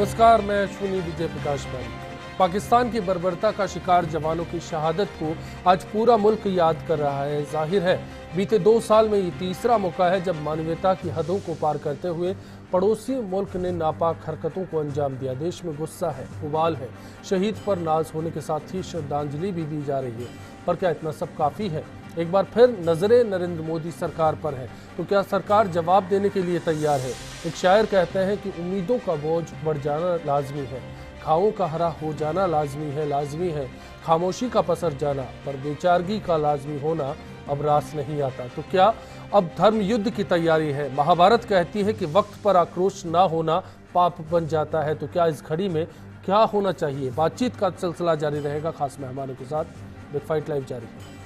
नमस्कार, मैं अश्विनी विजय प्रकाश पारी। पाकिस्तान की बर्बरता का शिकार जवानों की शहादत को आज पूरा मुल्क याद कर रहा है। जाहिर है बीते 2 साल में ये तीसरा मौका है जब मानवता की हदों को पार करते हुए पड़ोसी मुल्क ने नापाक हरकतों को अंजाम दिया। देश में गुस्सा है, उबाल है, शहीद पर नाज होने के साथ ही श्रद्धांजलि भी दी जा रही है। पर क्या इतना सब काफ़ी है? एक बार फिर नजरें नरेंद्र मोदी सरकार पर है, तो क्या सरकार जवाब देने के लिए तैयार है? एक शायर कहते हैं कि उम्मीदों का बोझ बढ़ जाना लाजमी है, खाओं का हरा हो जाना लाजमी है, खामोशी का पसर जाना, पर बेचारगी का लाजमी होना अब रास नहीं आता। तो क्या अब धर्म युद्ध की तैयारी है? महाभारत कहती है कि वक्त पर आक्रोश ना होना पाप बन जाता है। तो क्या इस घड़ी में क्या होना चाहिए? बातचीत का सिलसिला जारी रहेगा खास मेहमानों के साथ। बिग फाइट लाइव जारी है।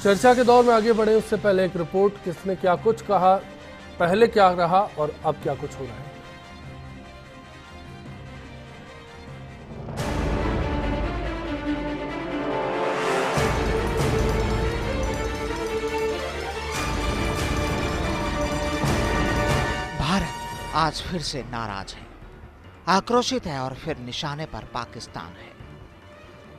चर्चा के दौर में आगे बढ़े उससे पहले एक रिपोर्ट, किसने क्या कुछ कहा, पहले क्या रहा और अब क्या कुछ हो रहा है। भारत आज फिर से नाराज है, आक्रोशित है और फिर निशाने पर पाकिस्तान है।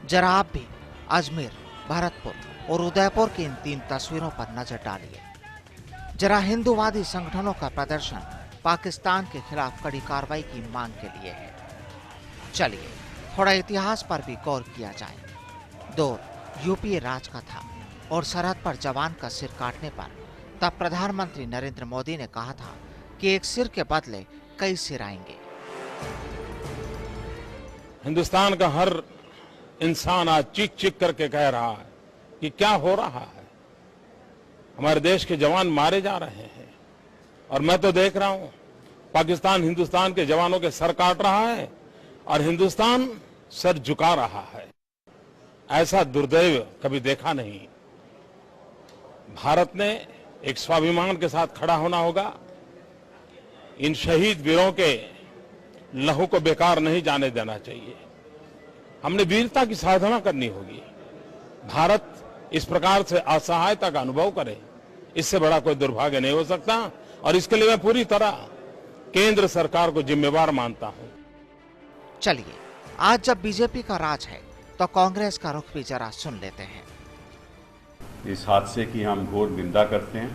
जरा आप भी अजमेर, भरतपुर और उदयपुर की इन 3 तस्वीरों पर नजर डालिए। जरा हिंदूवादी संगठनों का प्रदर्शन पाकिस्तान के खिलाफ कड़ी कार्रवाई की मांग के लिए है। चलिए थोड़ा इतिहास पर भी गौर किया जाए। दौर यूपीए राज का था और सरहद पर जवान का सिर काटने पर तब प्रधानमंत्री नरेंद्र मोदी ने कहा था कि एक सिर के बदले कई सिर आएंगे। हिंदुस्तान का हर इंसान आज चीख चीख करके कह रहा है कि क्या हो रहा है, हमारे देश के जवान मारे जा रहे हैं। और मैं तो देख रहा हूं पाकिस्तान हिंदुस्तान के जवानों के सर काट रहा है और हिंदुस्तान सर झुका रहा है। ऐसा दुर्दैव कभी देखा नहीं। भारत ने एक स्वाभिमान के साथ खड़ा होना होगा। इन शहीद वीरों के लहू को बेकार नहीं जाने देना चाहिए। हमने वीरता की साधना करनी होगी। भारत इस प्रकार से असहायता का अनुभव करे, इससे बड़ा कोई दुर्भाग्य नहीं हो सकता। और इसके लिए मैं पूरी तरह केंद्र सरकार को जिम्मेवार मानता हूं। चलिए आज जब बीजेपी का राज है तो कांग्रेस का रुख भी जरा सुन लेते हैं। इस हादसे की हम घोर निंदा करते हैं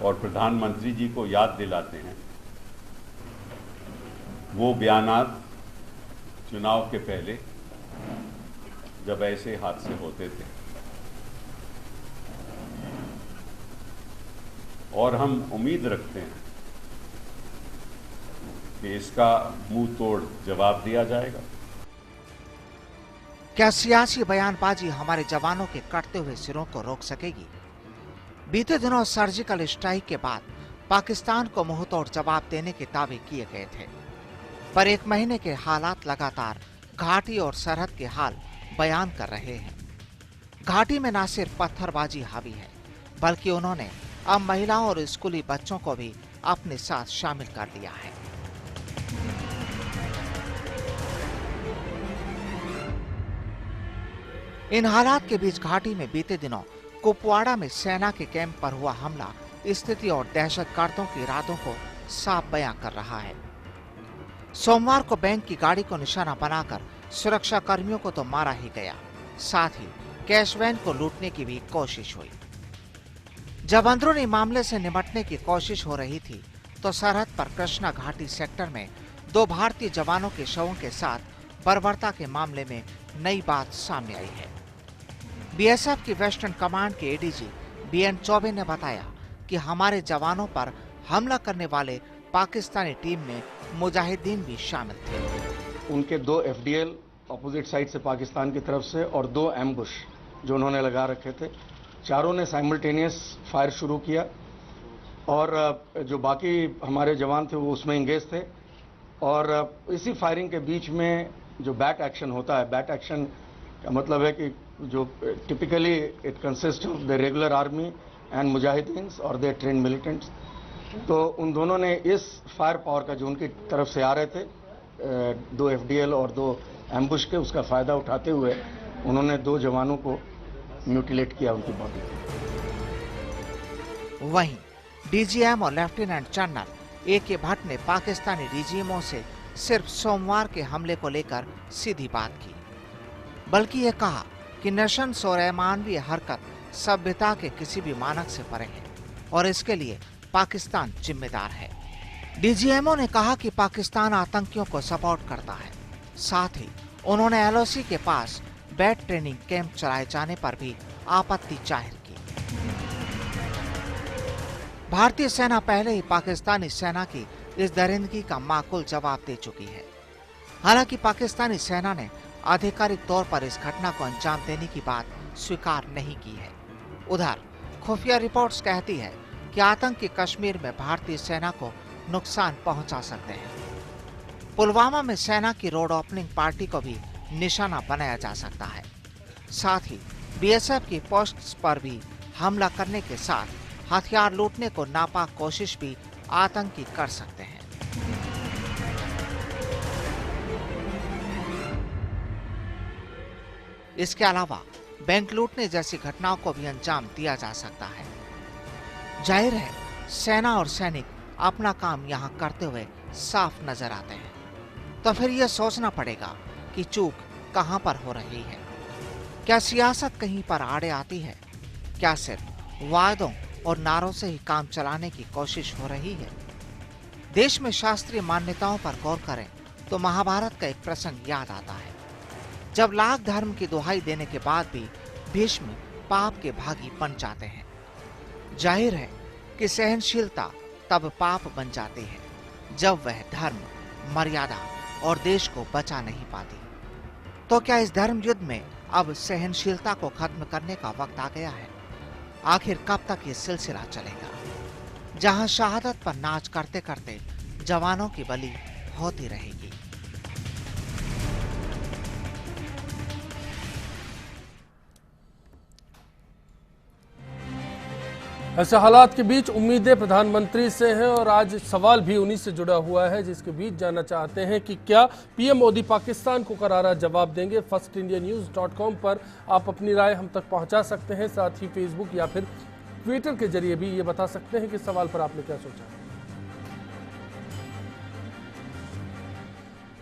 और प्रधानमंत्री जी को याद दिलाते हैं वो बयानात चुनाव के पहले जब ऐसे हादसे होते थे, और हम उम्मीद रखते हैं कि इसका मुंह तोड़ जवाब दिया जाएगा। क्या सियासी बयानबाजी हमारे जवानों के कटते हुए सिरों को रोक सकेगी? बीते दिनों सर्जिकल स्ट्राइक के बाद पाकिस्तान को मुंहतोड़ जवाब देने के दावे किए गए थे, पर 1 महीने के हालात लगातार घाटी और सरहद के हाल बयान कर रहे हैं। घाटी में न सिर्फ पत्थरबाजी हावी है, बल्कि उन्होंने अब महिलाओं और स्कूली बच्चों को भी अपने साथ शामिल कर लिया है। इन हालात के बीच घाटी में बीते दिनों कुपवाड़ा में सेना के कैंप पर हुआ हमला स्थिति और दहशतगर्दों के इरादों को साफ बयां कर रहा है। सोमवार को बैंक की गाड़ी को निशाना बनाकर सुरक्षा कर्मियों को तो मारा ही गया, साथ ही कैश वैन को लूटने की भी कोशिश हुई। जब अंदरूनी मामले से निपटने की कोशिश हो रही थी तो सरहद पर कृष्णा घाटी सेक्टर में 2 भारतीय जवानों के शवों के साथ बर्बरता के मामले में नई बात सामने आई है। बीएसएफ की वेस्टर्न कमांड के एडीजी बीएन चौबे ने बताया कि हमारे जवानों पर हमला करने वाले पाकिस्तानी टीम में मुजाहिदीन भी शामिल थे। उनके 2 एफडीएल अपोजिट साइड से पाकिस्तान की तरफ से और 2 एम्बुश जो उन्होंने लगा रखे थे। चारों ने साइमल्टेनियस फायर शुरू किया और जो बाकी हमारे जवान थे वो उसमें इंगेज थे और इसी फायरिंग के बीच में जो बैट एक्शन होता है, बैट एक्शन का मतलब है कि जो typically it consist of the regular army and मुजाहिदीन्स और दे ट्रेन मिलिटेंट्स। तो उन दोनों ने इस फायर पावर का जो उनकी तरफ से आ रहे थे 2 FDL और 2 एम्बुश के, उसका फायदा उठाते हुए उन्होंने 2 जवानों को म्यूटिलेट किया, उनकी बॉडी। वहीं DGM और लेफ्टिनेंट जनरल AK भट्ट ने पाकिस्तानी डीजीएमओ से सिर्फ सोमवार के हमले को लेकर सीधी बात की, बल्कि ये कहा कि नशंस और अमानवीय हरकत सभ्यता के किसी भी मानक से परे है और इसके लिए पाकिस्तान जिम्मेदार है। DGMO ने कहा कि पाकिस्तान आतंकियों को सपोर्ट करता है। साथ ही उन्होंने LOC के पास बैट ट्रेनिंग कैंप चलाए जाने पर भी आपत्ति जाहिर की। भारतीय सेना पहले ही पाकिस्तानी सेना की इस दरिंदगी का माकूल जवाब दे चुकी है। हालांकि पाकिस्तानी सेना ने आधिकारिक तौर पर इस घटना को अंजाम देने की बात स्वीकार नहीं की है। उधर खुफिया रिपोर्ट्स कहती है कि आतंकी कश्मीर में भारतीय सेना को नुकसान पहुंचा सकते हैं। पुलवामा में सेना की रोड ओपनिंग पार्टी को भी निशाना बनाया जा सकता है। साथ ही BSF की पोस्ट्स पर भी हमला करने के साथ हथियार लूटने को नापाक कोशिश भी आतंकी कर सकते हैं। इसके अलावा बैंक लूटने जैसी घटनाओं को भी अंजाम दिया जा सकता है। जाहिर है सेना और सैनिक अपना काम यहां करते हुए साफ नजर आते हैं, तो फिर यह सोचना पड़ेगा कि चूक कहां पर हो रही है। क्या सियासत कहीं पर आड़े आती है? क्या सिर्फ वायदों और नारों से ही काम चलाने की कोशिश हो रही है? देश में शास्त्रीय मान्यताओं पर गौर करें तो महाभारत का एक प्रसंग याद आता है, जब लाख धर्म की दुहाई देने के बाद भी भीष्म पाप के भागी बन जाते हैं। जाहिर है कि सहनशीलता तब पाप बन जाती है जब वह धर्म, मर्यादा और देश को बचा नहीं पाती। तो क्या इस धर्म युद्ध में अब सहनशीलता को खत्म करने का वक्त आ गया है? आखिर कब तक ये सिलसिला चलेगा, जहां शहादत पर नाच करते करते जवानों की बलि होती रहेगी? ऐसे हालात के बीच उम्मीदें प्रधानमंत्री से हैं और आज सवाल भी उन्हीं से जुड़ा हुआ है, जिसके बीच जानना चाहते हैं कि क्या PM मोदी पाकिस्तान को करारा जवाब देंगे। firstindianews.com पर आप अपनी राय हम तक पहुंचा सकते हैं। साथ ही फेसबुक या फिर ट्विटर के जरिए भी ये बता सकते हैं कि सवाल पर आपने क्या सोचा।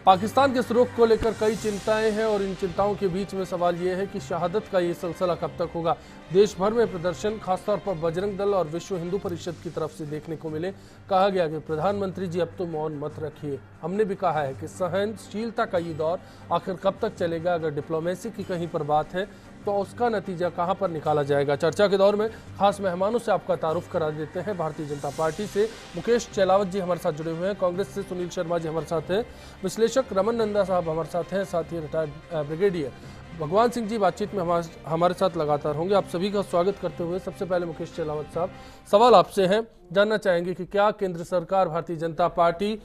पाकिस्तान के सुरुख को लेकर कई चिंताएं हैं और इन चिंताओं के बीच में सवाल यह है कि शहादत का ये सिलसिला कब तक होगा। देश भर में प्रदर्शन खासतौर पर बजरंग दल और विश्व हिंदू परिषद की तरफ से देखने को मिले। कहा गया कि प्रधानमंत्री जी अब तो मौन मत रखिए। हमने भी कहा है कि सहनशीलता का ये दौर आखिर कब तक चलेगा। अगर डिप्लोमेसी की कहीं पर बात है तो उसका नतीजा कहां पर निकाला जाएगा। चर्चा के दौर में खास मेहमानों से आपका तारुफ करा देते हैं। भारतीय जनता पार्टी से मुकेश चेलावत जी हमारे साथ जुड़े हुए हैं, कांग्रेस से सुनील शर्मा जी हमारे साथ हैं, विश्लेषक रमन नंदा साहब हमारे साथ हैं, साथ ही रिटायर्ड ब्रिगेडियर भगवान सिंह जी बातचीत में हमारे साथ लगातार होंगे। आप सभी का स्वागत करते हुए सबसे पहले मुकेश चेलावत साहब, सवाल आपसे है, जानना चाहेंगे कि क्या केंद्र सरकार भारतीय जनता पार्टी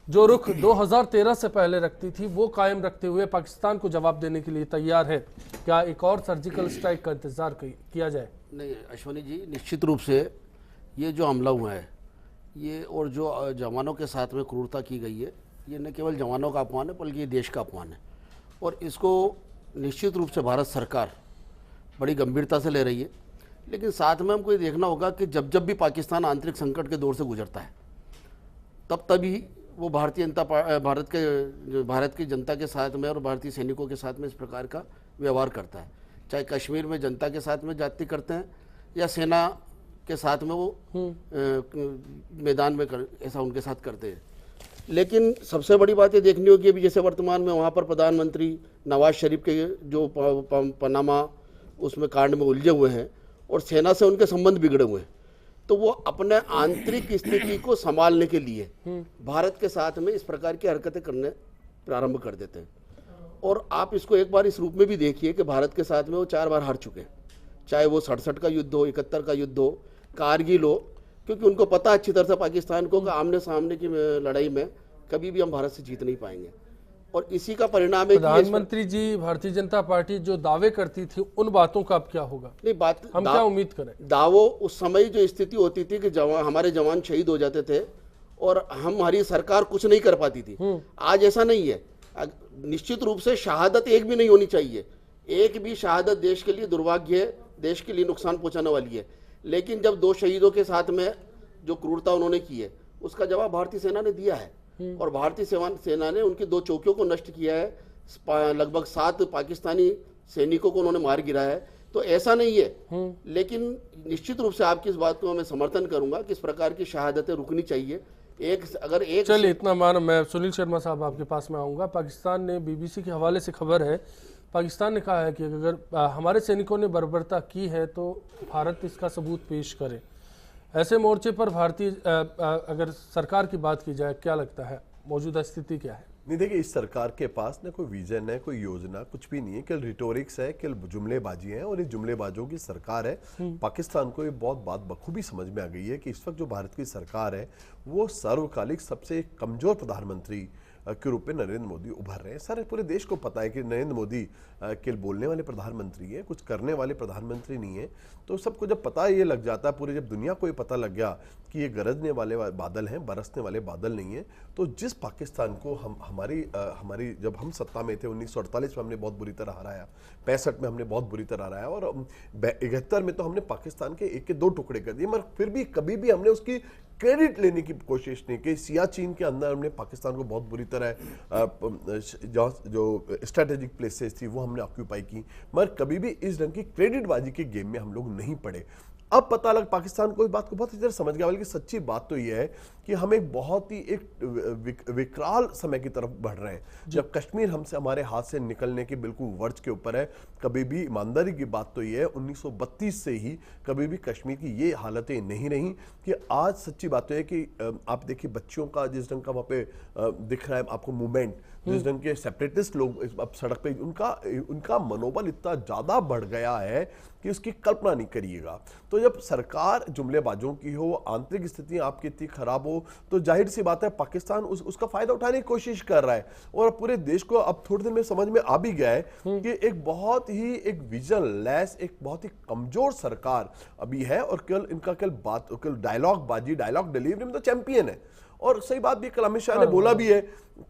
जो रुख 2013 से पहले रखती थी वो कायम रखते हुए पाकिस्तान को जवाब देने के लिए तैयार है? क्या एक और सर्जिकल स्ट्राइक का इंतजार किया जाए? नहीं अश्वनी जी, निश्चित रूप से ये जो हमला हुआ है ये और जो जवानों के साथ में क्रूरता की गई है, ये न केवल जवानों का अपमान है बल्कि ये देश का अपमान है और इसको निश्चित रूप से भारत सरकार बड़ी गंभीरता से ले रही है। लेकिन साथ में हमको ये देखना होगा कि जब जब भी पाकिस्तान आंतरिक संकट के दौर से गुजरता है तब तभी वो भारत की जनता के साथ में और भारतीय सैनिकों के साथ में इस प्रकार का व्यवहार करता है। चाहे कश्मीर में जनता के साथ में जाति करते हैं या सेना के साथ में वो मैदान में ऐसा उनके साथ करते हैं। लेकिन सबसे बड़ी बात ये देखनी होगी अभी जैसे वर्तमान में वहाँ पर प्रधानमंत्री नवाज शरीफ के जो पनामा उसमें कांड में उलझे हुए हैं और सेना से उनके संबंध बिगड़े हुए हैं, तो वो अपने आंतरिक स्थिति को संभालने के लिए भारत के साथ में इस प्रकार की हरकतें करने प्रारंभ कर देते हैं। और आप इसको एक बार इस रूप में भी देखिए कि भारत के साथ में वो 4 बार हार चुके हैं, चाहे वो 67 का युद्ध हो, 71 का युद्ध हो, कारगिल हो, क्योंकि उनको पता अच्छी तरह से पाकिस्तान को कि आमने सामने की लड़ाई में कभी भी हम भारत से जीत नहीं पाएंगे। और इसी का परिणाम है कि प्रधानमंत्री जी, भारतीय जनता पार्टी जो दावे करती थी उन बातों का अब क्या होगा? नहीं, बात हम क्या उम्मीद करें? दावों उस समय जो स्थिति होती थी कि हमारे जवान शहीद हो जाते थे और हमारी सरकार कुछ नहीं कर पाती थी। आज ऐसा नहीं है। निश्चित रूप से शहादत एक भी नहीं होनी चाहिए, एक भी शहादत देश के लिए दुर्भाग्य है, देश के लिए नुकसान पहुंचाने वाली है। लेकिन जब 2 शहीदों के साथ में जो क्रूरता उन्होंने की है उसका जवाब भारतीय सेना ने दिया है, और भारतीय सेना ने उनकी 2 चौकियों को नष्ट किया है, लगभग 7 पाकिस्तानी सैनिकों को उन्होंने मार गिराया है। तो ऐसा नहीं है, लेकिन निश्चित रूप से आपकी इस बात को मैं समर्थन करूंगा कि इस प्रकार की शहादतें रुकनी चाहिए। चलिए इतना मानो, मैं सुनील शर्मा साहब आपके पास में आऊँगा। पाकिस्तान ने, बीबीसी के हवाले से खबर है, पाकिस्तान ने कहा है कि अगर हमारे सैनिकों ने बर्बरता की है तो भारत इसका सबूत पेश करे। ऐसे मोर्चे पर भारतीय अगर सरकार की बात की जाए, क्या लगता है मौजूदा स्थिति क्या है? नहीं, देखिए, इस सरकार के पास ना कोई विजन है, कोई योजना, कुछ भी नहीं है, केवल रिटोरिक्स है, केवल जुमलेबाजी है, और ये जुमलेबाजों की सरकार है। पाकिस्तान को ये बहुत बात बखूबी समझ में आ गई है कि इस वक्त जो भारत की सरकार है वो सर्वकालिक सबसे कमजोर प्रधानमंत्री के रूप में नरेंद्र मोदी उभर रहे हैं। सारे पूरे देश को पता है कि नरेंद्र मोदी केवल बोलने वाले प्रधानमंत्री है, कुछ करने वाले प्रधानमंत्री नहीं है। तो सबको जब पता ये लग जाता है, पूरे जब दुनिया को ये पता लग गया कि ये गरजने वाले बादल हैं, बरसने वाले बादल नहीं है, तो जिस पाकिस्तान को हमारी जब हम सत्ता में थे 1948 में हमने बहुत बुरी तरह हराया, 65 में हमने बहुत बुरी तरह हराया, और 71 में तो हमने पाकिस्तान के 1 के 2 टुकड़े कर दिए, मगर फिर भी कभी भी हमने उसकी क्रेडिट लेने की कोशिश नहीं की। सियाचिन के अंदर हमने पाकिस्तान को बहुत बुरी तरह जो स्ट्रेटेजिक प्लेसेस थी वो हमने ऑक्यूपाई की, मगर कभी भी इस ढंग की क्रेडिटबाजी के गेम में हम लोग नहीं पड़े। अब पता लग पाकिस्तान को इस बात को बहुत अच्छी तरह समझ गया, बल्कि सच्ची बात तो यह है कि हम एक बहुत ही विकराल समय की तरफ बढ़ रहे हैं, जब कश्मीर हमसे, हमारे हाथ से निकलने के बिल्कुल वर्ज के ऊपर है। कभी भी ईमानदारी की बात तो यह है, 1932 से ही कभी भी कश्मीर की ये हालतें नहीं रही कि आज सच्ची बात तो है कि आप देखिए बच्चों का जिस ढंग का वहाँ पे दिख रहा है आपको मूवमेंट, जिस ढंग के सेपरेटिस्ट लोग अब सड़क पे, उनका मनोबल इतना ज्यादा बढ़ गया है कि उसकी कल्पना नहीं करिएगा। तो जब सरकार जुमलेबाजों की हो, आंतरिक स्थिति आपकी इतनी खराब हो, तो जाहिर सी बात है पाकिस्तान उसका फायदा उठाने की कोशिश कर रहा है। और पूरे देश को अब थोड़े दिन में समझ में आ भी गया है कि एक बहुत ही एक विजन लेस, एक बहुत ही कमजोर सरकार अभी है, और केवल डायलॉग डिलीवरी में तो चैंपियन है। और सही बात भी कल अमित शाह ने बोला भी है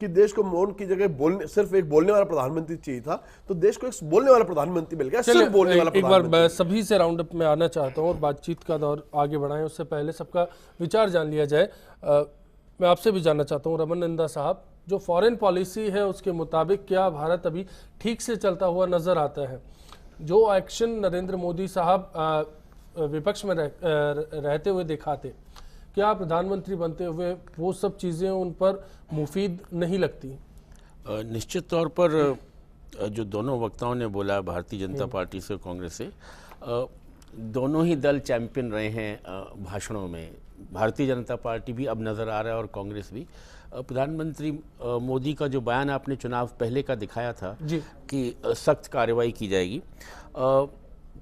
कि देश को मौन की जगह सिर्फ एक बोलने वाला प्रधानमंत्री चाहिए था, तो देश को एक बोलने वाला प्रधानमंत्री मिल गया, सिर्फ बोलने वाला एक बार मैं सभी से राउंड अप में आना चाहता हूं और बातचीत का दौर आगे बढ़ाएं, उससे पहले सबका विचार जान लिया जाए। मैं आपसे भी जानना चाहता हूं रमन नंदा साहब, जो फॉरेन पॉलिसी है उसके मुताबिक क्या भारत अभी ठीक से चलता हुआ नजर आता है? जो एक्शन नरेंद्र मोदी साहब विपक्ष में रहते हुए दिखाते, क्या प्रधानमंत्री बनते हुए वो सब चीज़ें उन पर मुफीद नहीं लगती? निश्चित तौर पर जो दोनों वक्ताओं ने बोला, भारतीय जनता पार्टी से कांग्रेस से, दोनों ही दल चैंपियन रहे हैं भाषणों में। भारतीय जनता पार्टी भी अब नज़र आ रहा है और कांग्रेस भी। प्रधानमंत्री मोदी का जो बयान आपने चुनाव पहले का दिखाया था कि सख्त कार्रवाई की जाएगी,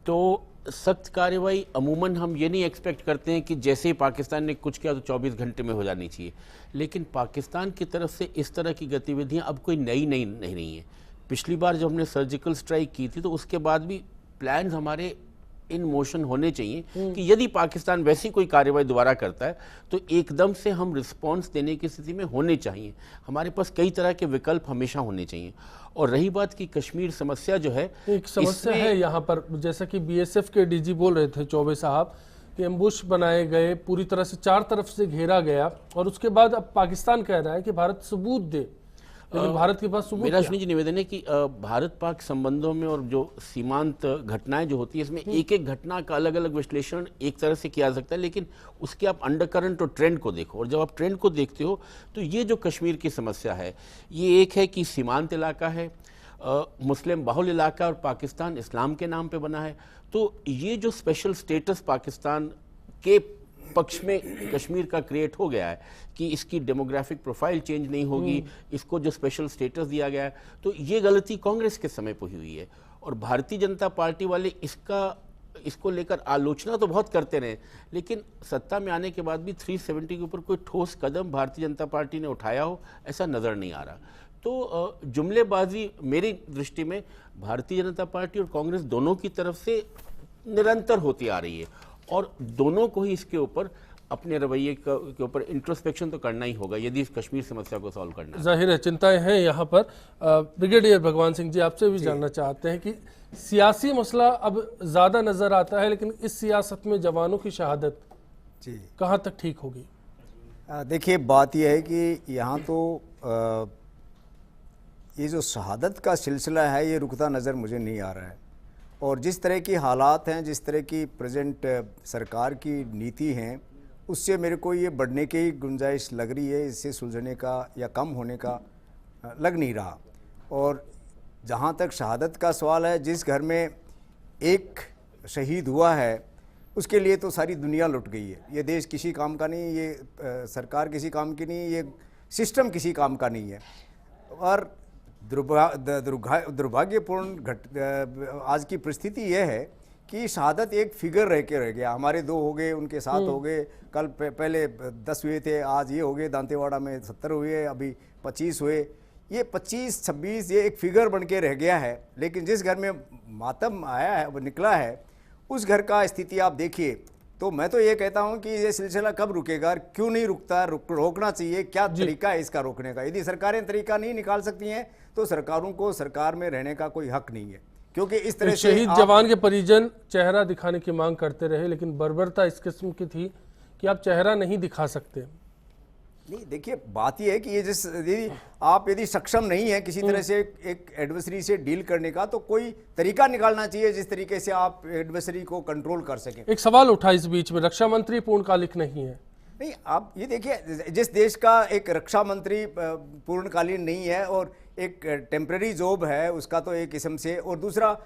तो सख्त कार्रवाई अमूमन हम ये नहीं एक्सपेक्ट करते हैं कि जैसे ही पाकिस्तान ने कुछ किया तो 24 घंटे में हो जानी चाहिए, लेकिन पाकिस्तान की तरफ से इस तरह की गतिविधियां अब कोई नई नहीं है। पिछली बार जब हमने सर्जिकल स्ट्राइक की थी तो उसके बाद भी प्लान्स हमारे इन मोशन होने चाहिए कि यदि पाकिस्तान वैसी कोई कार्रवाई दोबारा करता है तो एकदम से हम रिस्पांस देने की स्थिति में होने चाहिए। हमारे पास कई तरह के विकल्प हमेशा होने चाहिए। और रही बात की कश्मीर समस्या जो है, एक समस्या है यहाँ पर, जैसा कि बीएसएफ के डीजी बोल रहे थे चौबे साहब कि एम्बुश बनाए गए, पूरी तरह से 4 तरफ से घेरा गया, और उसके बाद अब पाकिस्तान कह रहा है कि भारत सबूत दे, लेकिन भारत के पास सबूत मेरा सुनिए निवेदन है कि भारत पाक संबंधों में और जो सीमांत घटनाएं जो होती है इसमें एक एक घटना का अलग अलग विश्लेषण एक तरह से किया जा सकता है, लेकिन उसके आप अंडरकरंट और ट्रेंड को देखो, और जब आप ट्रेंड को देखते हो तो ये जो कश्मीर की समस्या है, ये एक है कि सीमांत इलाका है, मुस्लिम बाहुल इलाका, और पाकिस्तान इस्लाम के नाम पे बना है। तो ये जो स्पेशल स्टेटस पाकिस्तान के पक्ष में कश्मीर का क्रिएट हो गया है कि इसकी डेमोग्राफिक प्रोफाइल चेंज नहीं होगी, इसको जो स्पेशल स्टेटस दिया गया है, तो ये गलती कांग्रेस के समय पर हुई है। और भारतीय जनता पार्टी वाले इसको लेकर आलोचना तो बहुत करते रहे, लेकिन सत्ता में आने के बाद भी 370 के ऊपर कोई ठोस कदम भारतीय जनता पार्टी ने उठाया हो ऐसा नजर नहीं आ रहा। तो जुमलेबाजी मेरी दृष्टि में भारतीय जनता पार्टी और कांग्रेस दोनों की तरफ से निरंतर होती आ रही है, और दोनों को ही इसके ऊपर अपने रवैये के ऊपर इंट्रोस्पेक्शन तो करना ही होगा यदि इस कश्मीर समस्या को सॉल्व करना है। जाहिर है चिंताएं हैं यहाँ पर। ब्रिगेडियर भगवान सिंह जी, आपसे भी जानना चाहते हैं कि सियासी मसला अब ज़्यादा नज़र आता है, लेकिन इस सियासत में जवानों की शहादत जी कहाँ तक ठीक होगी? देखिए, बात यह है कि यहाँ तो ये जो शहादत का सिलसिला है ये रुकता नज़र मुझे नहीं आ रहा है, और जिस तरह की हालात हैं, जिस तरह की प्रेजेंट सरकार की नीति हैं, उससे मेरे को ये बढ़ने की ही गुंजाइश लग रही है, इससे सुलझने का या कम होने का लग नहीं रहा। और जहाँ तक शहादत का सवाल है, जिस घर में एक शहीद हुआ है उसके लिए तो सारी दुनिया लुट गई है। ये देश किसी काम का नहीं, ये सरकार किसी काम की नहीं, ये सिस्टम किसी काम का नहीं है। और दुर्भाग्यपूर्ण आज की परिस्थिति यह है कि शहादत एक फिगर रह गया। हमारे 2 हो गए, उनके 7 हो गए, कल पहले 10 हुए थे, आज ये हो गए, दांतेवाड़ा में 70 हुए, अभी 25 हुए। ये 25, 26 ये एक फिगर बन के रह गया है। लेकिन जिस घर में मातम आया है, वो निकला है, उस घर का स्थिति आप देखिए। तो मैं तो ये कहता हूँ कि ये सिलसिला कब रुकेगा, क्यों नहीं रुकता, रोकना चाहिए, क्या तरीका है इसका रोकने का। यदि सरकारें तरीका नहीं निकाल सकती हैं तो सरकारों को सरकार में रहने का कोई हक नहीं है, क्योंकि इस तरह से शहीद जवान के परिजन चेहरा दिखाने की मांग करते रहे, लेकिन बर्बरता इस किस्म की थी कि आप चेहरा नहीं दिखा सकते। नहीं, देखिए, बात यह है कि यदि सक्षम नहीं है किसी तरह से एक एडवर्सरी से डील करने का, तो कोई तरीका निकालना चाहिए जिस तरीके से आप एडवर्सरी को कंट्रोल कर सकें। एक सवाल उठा इस बीच में, रक्षा मंत्री पूर्णकालिक नहीं है। नहीं, आप ये देखिए, जिस देश का एक रक्षा मंत्री पूर्णकालीन नहीं है और एक टेम्पररी जॉब है उसका, तो एक किस्म से, और दूसरा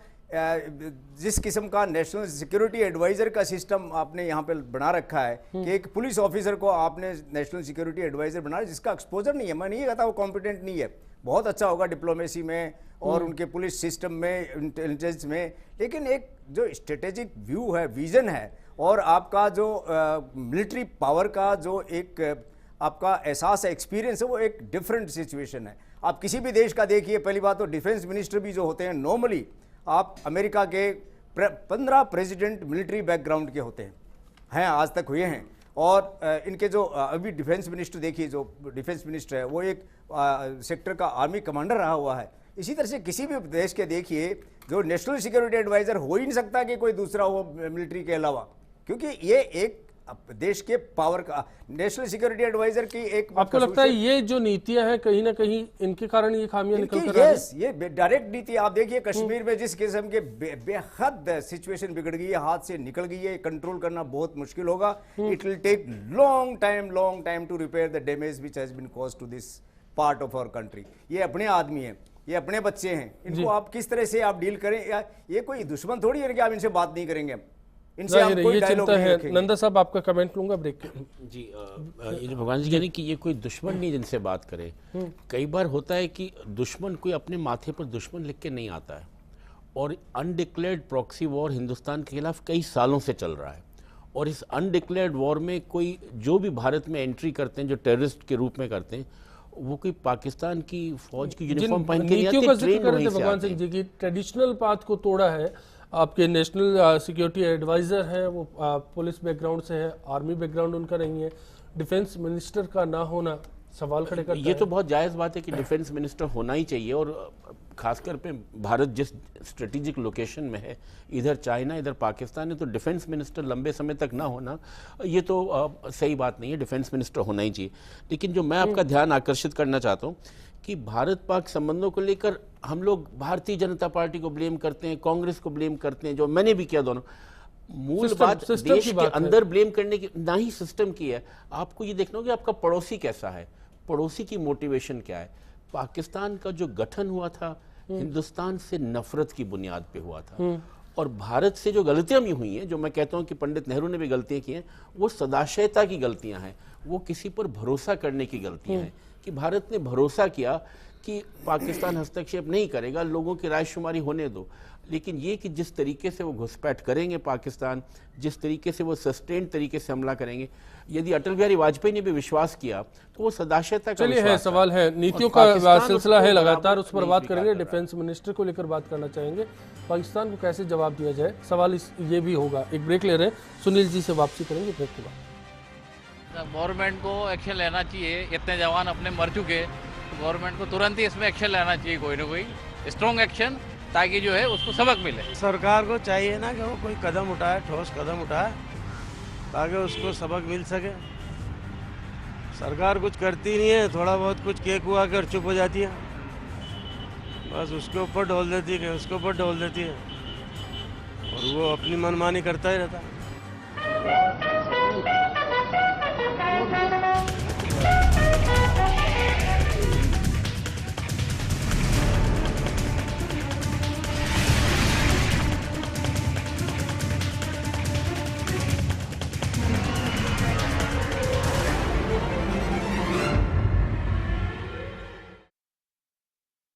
जिस किस्म का नेशनल सिक्योरिटी एडवाइज़र का सिस्टम आपने यहाँ पे बना रखा है कि एक पुलिस ऑफिसर को आपने नेशनल सिक्योरिटी एडवाइज़र बनाया जिसका एक्सपोजर नहीं है। मैं नहीं कहता वो कॉम्पिटेंट नहीं है, बहुत अच्छा होगा डिप्लोमेसी में और उनके पुलिस सिस्टम में, इंटेलिजेंस में, लेकिन एक जो स्ट्रेटेजिक व्यू है, विजन है, और आपका जो मिलिट्री पावर का जो एक आपका एहसास है, एक्सपीरियंस है, वो एक डिफरेंट सिचुएशन है। आप किसी भी देश का देखिए, पहली बात तो डिफेंस मिनिस्टर भी जो होते हैं, नॉर्मली आप अमेरिका के 15 प्रेसिडेंट मिलिट्री बैकग्राउंड के होते हैं, आज तक हुए हैं। और इनके जो अभी डिफेंस मिनिस्टर देखिए, जो डिफेंस मिनिस्टर है वो एक सेक्टर का आर्मी कमांडर रहा हुआ है। इसी तरह से किसी भी देश के देखिए, जो नेशनल सिक्योरिटी एडवाइज़र हो ही नहीं सकता कि कोई दूसरा हो मिलिट्री के अलावा, क्योंकि ये एक देश के पावर का नेशनल सिक्योरिटी एडवाइजर की एक। आपको लगता है ये जो नीतियां हैं कहीं ना कहीं इनके कारण ये खामियां निकल कर आ रही हैं? ये डायरेक्ट नीति। आप देखिए कश्मीर में जिस किस्म के बेहद सिचुएशन बिगड़ गई है, हाथ से निकल गई है, कंट्रोल करना बहुत मुश्किल होगा। It will take long time to repair the damage which has been caused to this part of our country. ये अपने आदमी हैं, ये अपने बच्चे हैं, इनको आप किस तरह से आप डील करें? या ये कोई दुश्मन थोड़ी है कि आप इनसे बात नहीं करेंगे, इनसे आप कोई डायलॉग नहीं रखेंगे। नंदा साहब, आपका कमेंट लूंगा ब्रेक के। जी, ये जो भगवान जी कह रहे हैं कि ये कोई दुश्मन नहीं जिनसे बात करे। कई बार होता है कि दुश्मन कोई अपने माथे पर दुश्मन लिख के नहीं आता है, और अनडिक्लेयर्ड प्रॉक्सी वॉर हिंदुस्तान के खिलाफ कई सालों से चल रहा है। और इस अनडिक्लेयर्ड वॉर में कोई जो भी भारत में एंट्री करते हैं, जो टेररिस्ट के रूप में करते हैं, वो कोई पाकिस्तान की फौज की यूनिफॉर्म पहन के नहीं आते, ट्रेन वहीं से भगवान सिंह जी की ट्रेडिशनल पाथ को तोड़ा है। आपके नेशनल सिक्योरिटी एडवाइज़र हैं, वो पुलिस बैकग्राउंड से है, आर्मी बैकग्राउंड उनका नहीं है, डिफेंस मिनिस्टर का ना होना सवाल खड़े करता है। ये तो बहुत जायज़ बात है कि डिफेंस मिनिस्टर होना ही चाहिए, और खासकर पे भारत जिस स्ट्रेटेजिक लोकेशन में है, इधर चाइना इधर पाकिस्तान है, तो डिफेंस मिनिस्टर लंबे समय तक ना होना ये तो सही बात नहीं है। डिफेंस मिनिस्टर होना ही चाहिए। लेकिन जो मैं आपका ध्यान आकर्षित करना चाहता हूँ कि भारत पाक संबंधों को लेकर हम लोग भारतीय जनता पार्टी को ब्लेम करते हैं, कांग्रेस को ब्लेम करते हैं, जो मैंने भी किया दोनों। मूल बात देश के अंदर ब्लेम करने की ना ही सिस्टम की है। आपको ये देखना होगा कि आपका पड़ोसी कैसा है, पड़ोसी की मोटिवेशन क्या है। पाकिस्तान का जो गठन हुआ था हिंदुस्तान से नफरत की बुनियाद पे हुआ था, और भारत से जो गलतियां भी हुई हैं, जो मैं कहता हूं कि पंडित नेहरू ने भी गलतियां की हैं, वो सदाशयता की गलतियां हैं, वो किसी पर भरोसा करने की गलतियां हैं कि भारत ने भरोसा किया कि पाकिस्तान हस्तक्षेप नहीं करेगा, लोगों की रायशुमारी होने दो। लेकिन ये कि जिस तरीके से वो घुसपैठ करेंगे पाकिस्तान, जिस तरीके से वो सस्टेन्ड तरीके से हमला करेंगे, यदि अटल बिहारी वाजपेयी ने भी विश्वास किया तो वो सदाशयता का चलिए है विश्वास सवाल है, नीतियों का सिलसिला है लगातार, उस पर बात करेंगे। डिफेंस मिनिस्टर को लेकर बात करना चाहेंगे, पाकिस्तान को कैसे जवाब दिया जाए, सवाल ये भी होगा। एक ब्रेक ले रहे हैं, सुनील जी से वापसी करेंगे ब्रेक के बाद। गवर्नमेंट को एक्शन लेना चाहिए, इतने जवान अपने मर चुके, तो गवर्नमेंट को तुरंत ही इसमें एक्शन लेना चाहिए, कोई ना कोई स्ट्रॉन्ग एक्शन, ताकि जो है उसको सबक मिले। सरकार को चाहिए ना कि वो कोई कदम उठाए, ठोस कदम उठाए, ताकि उसको सबक मिल सके। सरकार कुछ करती नहीं है, थोड़ा बहुत कुछ केक हुआ कर चुप हो जाती है, बस उसके ऊपर ढोल देती है, उसके ऊपर ढोल देती है, और वो अपनी मनमानी करता ही रहता है।